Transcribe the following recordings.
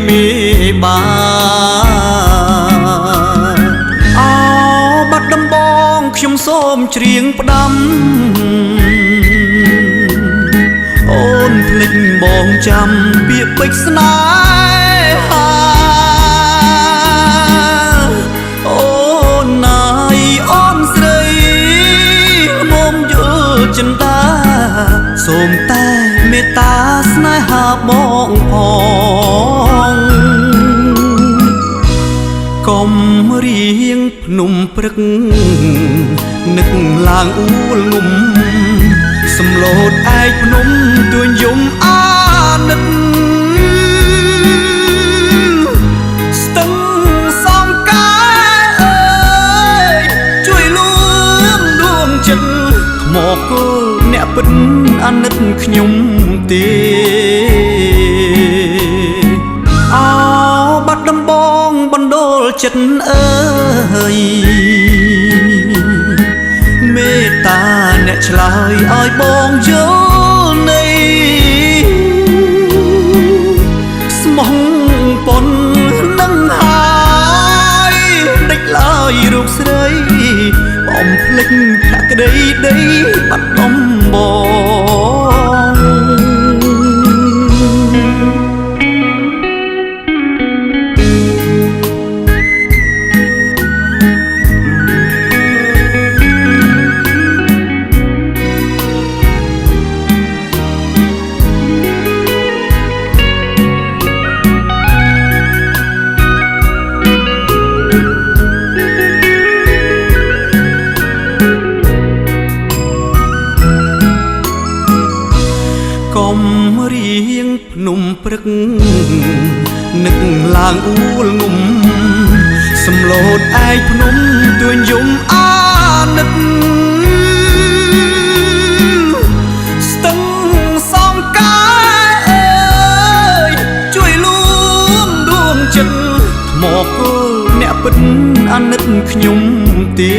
មេបាអោបាត់ដំបងខ្ញុំសូមច្រៀងផ្ដាំអូនភ្លេចបងចាំពាក្យពេចន៍ស្នេហាអូនណាយអូនស្រីមុំយល់ចិន្តាសូមតែមេត្តាស្នេហាបងផងកុំរៀងភ្នំព្រឹកនឹកឡើងអួលងំសំឡូតឯកភ្នំទួញយំអាណិតស្ទឹងសងកាយអើយជួយលួងដួងចិត្តមកគល់អ្នកពិតអាណិតខ្ញុំទេអោបាត់ដំបងបណ្ដូលចិត្តអើយមេត្តាអ្នកឆ្លើយឲ្យបងយល់នៃស្មោះប៉ុននឹងហើយដេចឡើយរូបស្រីបំភ្លេចភក្តីដីបាត់ដំបងកុំរៀងភ្នំព្រឹកនឹកឡើងអួលងំសំឡូតឯកភ្នំទួញយំអាណិតស្ទឹងសងកាយអើយជួយលួងដួងចិត្តមកគល់អ្នកពិតអាណិតខ្ញុំទេ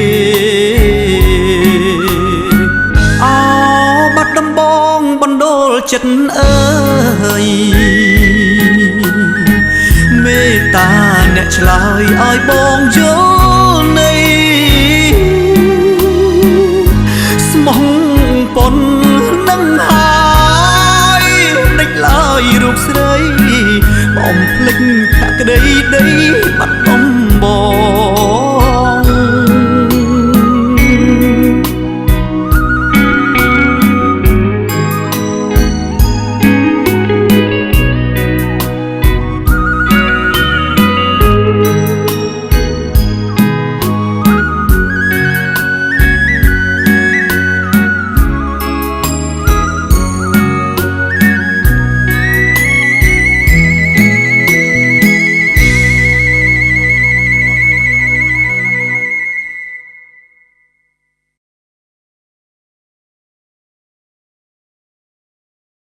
អោបាត់ដំបងបណ្ដូលចិត្តអើយមេត្តាអ្នកឆ្លើយឲ្យបងយល់នៃស្មោះប៉ុននឹងហើយដេចឡើយរូបស្រីបំភ្លេចភក្តីដីបាត់ដំ